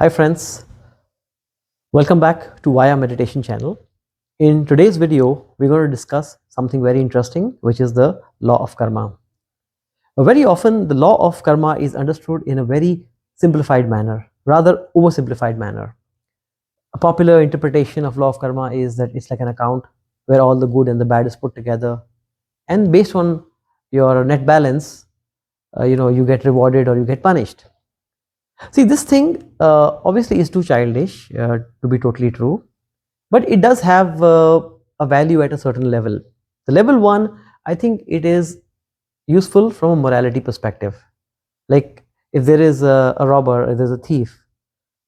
Hi friends, welcome back to Vaya Meditation channel. In today's video, we're going to discuss something very interesting, which is the law of karma. Very often, the law of karma is understood in a very simplified manner, rather oversimplified manner. A popular interpretation of law of karma is that it's like an account where all the good and the bad is put together, and based on your net balance, you get rewarded or you get punished. See, this thing obviously is too childish to be totally true, but it does have a value at a certain level. The level one, I think it is useful from a morality perspective. Like if there is a robber, if there's a thief,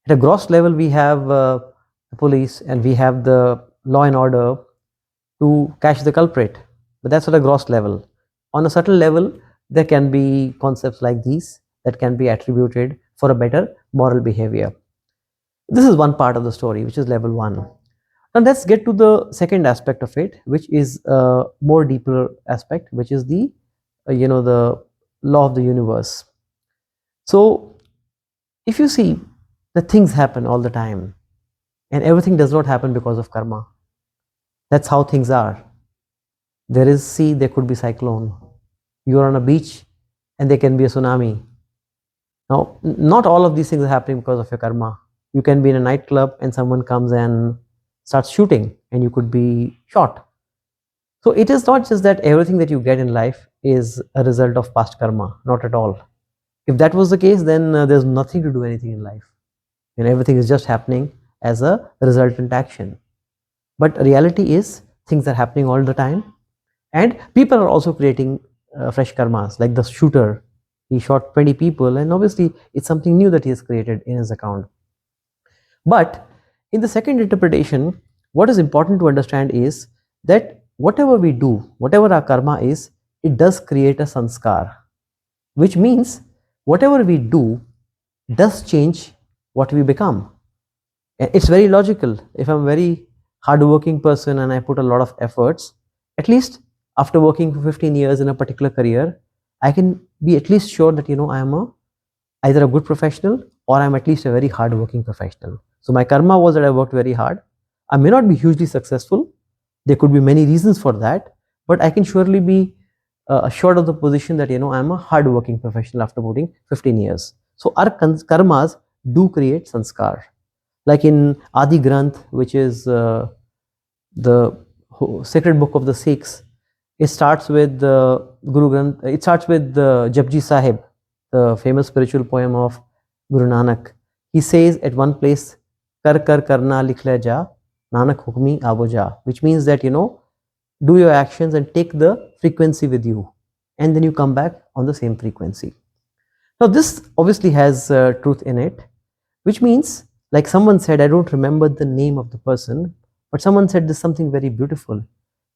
at a gross level we have the police and we have the law and order to catch the culprit, but that's at a gross level. On a subtle level, there can be concepts like these that can be attributed for a better moral behavior. This is one part of the story, which is level one. Now let's get to the second aspect of it, which is a more deeper aspect, which is the the law of the universe. So if you see that things happen all the time and everything does not happen because of karma, that's how things are. There is sea, there could be cyclone. You're on a beach and there can be a tsunami. Now, not all of these things are happening because of your karma. You can be in a nightclub and someone comes and starts shooting and you could be shot. So it is not just that everything that you get in life is a result of past karma, not at all. If that was the case, then there's nothing to do anything in life. And everything is just happening as a resultant action. But reality is things are happening all the time, and people are also creating fresh karmas. Like the shooter, he shot 20 people, and obviously it's something new that he has created in his account. But in the second interpretation, what is important to understand is that whatever we do, whatever our karma is, it does create a sanskar, which means whatever we do does change what we become. It's very logical. If I'm a very hardworking person and I put a lot of efforts, at least after working for 15 years in a particular career, I can be at least sure that I am either a good professional or I'm at least a very hardworking professional. So my karma was that I worked very hard. I may not be hugely successful. There could be many reasons for that, but I can surely be assured of the position that I'm a hardworking professional after putting 15 years. So our karmas do create sanskar. Like in Adi Granth, which is the sacred book of the Sikhs, it starts with Guru Granth. It starts with Japji Sahib, the famous spiritual poem of Guru Nanak. He says at one place, "Kar kar karna likh le ja, Nanak hukmi abo ja," which means that do your actions and take the frequency with you, and then you come back on the same frequency. Now this obviously has truth in it, which means, like someone said, I don't remember the name of the person, but someone said this something very beautiful.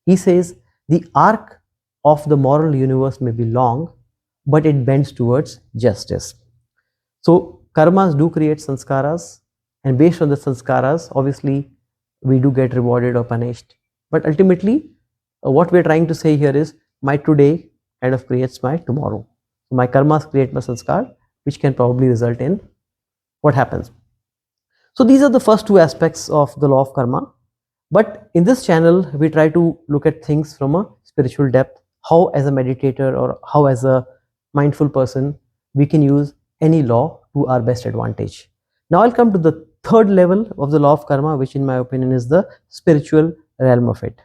He says, the arc of the moral universe may be long, but it bends towards justice. So karmas do create sanskaras, and based on the sanskaras, obviously, we do get rewarded or punished. But ultimately, what we're trying to say here is, my today kind of creates my tomorrow. So my karmas create my sanskar, which can probably result in what happens. So these are the first two aspects of the law of karma. But in this channel, we try to look at things from a spiritual depth, how as a meditator or how as a mindful person, we can use any law to our best advantage. Now I'll come to the third level of the law of karma, which in my opinion is the spiritual realm of it.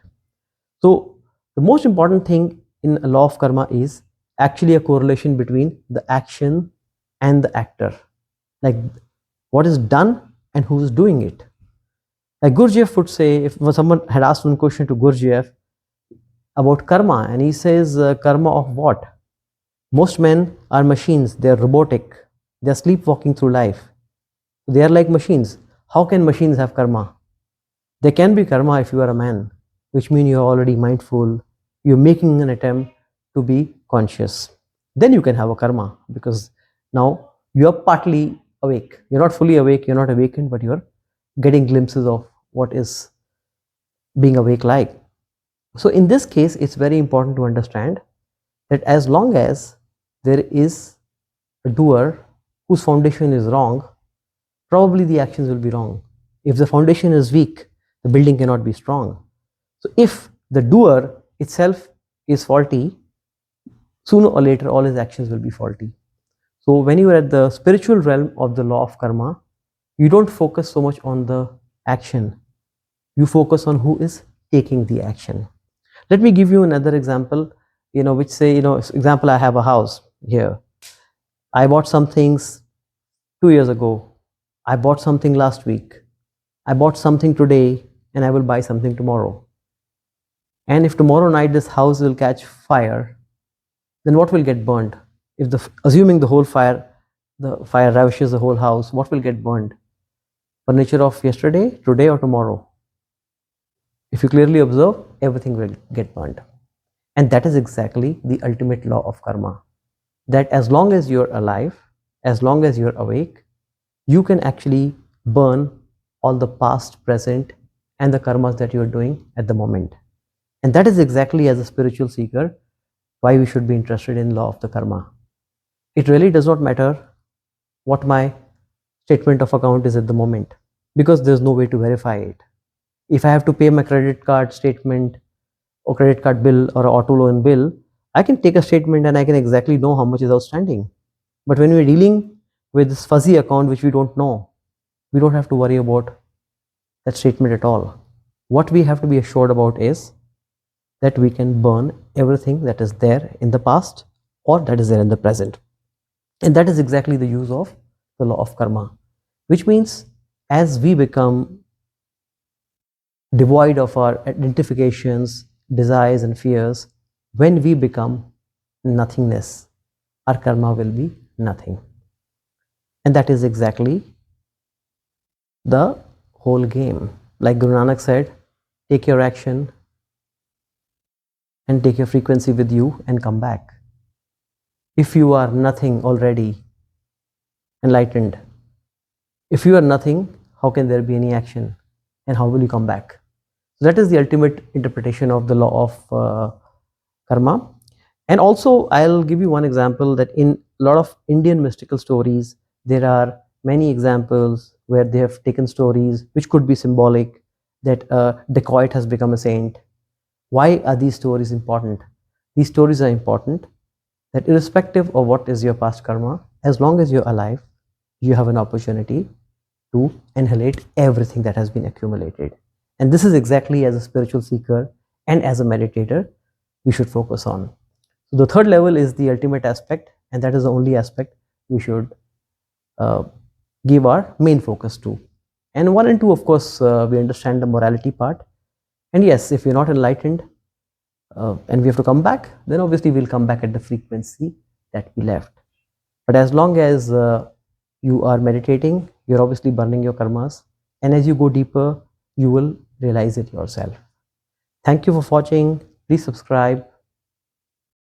So the most important thing in a law of karma is actually a correlation between the action and the actor. Like what is done and who is doing it. Like Gurdjieff would say, if someone had asked one question to Gurdjieff about karma, and he says, karma of what? Most men are machines, they are robotic, they are sleepwalking through life. They are like machines. How can machines have karma? There can be karma if you are a man, which means you are already mindful, you're making an attempt to be conscious. Then you can have a karma, because now you are partly awake. You're not fully awake, you're not awakened, but you're getting glimpses of what is being awake like. So in this case, it's very important to understand that as long as there is a doer whose foundation is wrong, probably the actions will be wrong. If the foundation is weak, the building cannot be strong. So if the doer itself is faulty, sooner or later all his actions will be faulty. So when you are at the spiritual realm of the law of karma, you don't focus so much on the action. You focus on who is taking the action. Let me give you another example, which say, example, I have a house here. I bought some things 2 years ago. I bought something last week. I bought something today, and I will buy something tomorrow. And if tomorrow night this house will catch fire, then what will get burned? Assuming the fire ravishes the whole house, what will get burned? Furniture of yesterday, today, or tomorrow? If you clearly observe, everything will get burned. And that is exactly the ultimate law of karma. That as long as you're alive, as long as you're awake, you can actually burn all the past, present, and the karmas that you're doing at the moment. And that is exactly, as a spiritual seeker, why we should be interested in law of the karma. It really does not matter what my statement of account is at the moment, because there's no way to verify it. If I have to pay my credit card statement or credit card bill or auto loan bill, I can take a statement and I can exactly know how much is outstanding. But when we're dealing with this fuzzy account which we don't know, we don't have to worry about that statement at all. What we have to be assured about is that we can burn everything that is there in the past or that is there in the present. And that is exactly the use of the law of karma, which means as we become devoid of our identifications, desires, and fears, when we become nothingness, our karma will be nothing. And that is exactly the whole game. Like Guru Nanak said, take your action and take your frequency with you and come back. If you are nothing already enlightened, if you are nothing, how can there be any action? And how will you come back? So that is the ultimate interpretation of the law of karma. And also, I'll give you one example that in a lot of Indian mystical stories, there are many examples where they have taken stories which could be symbolic, that a dacoit has become a saint. Why are these stories important? These stories are important that irrespective of what is your past karma, as long as you're alive, you have an opportunity to annihilate everything that has been accumulated. And this is exactly, as a spiritual seeker and as a meditator, we should focus on. So the third level is the ultimate aspect, and that is the only aspect we should give our main focus to. And 1 and 2, of course, we understand the morality part. And yes, if we're not enlightened and we have to come back, then obviously we'll come back at the frequency that we left. But as long as you are meditating, you're obviously burning your karmas. And as you go deeper, you will realize it yourself. Thank you for watching. Please subscribe.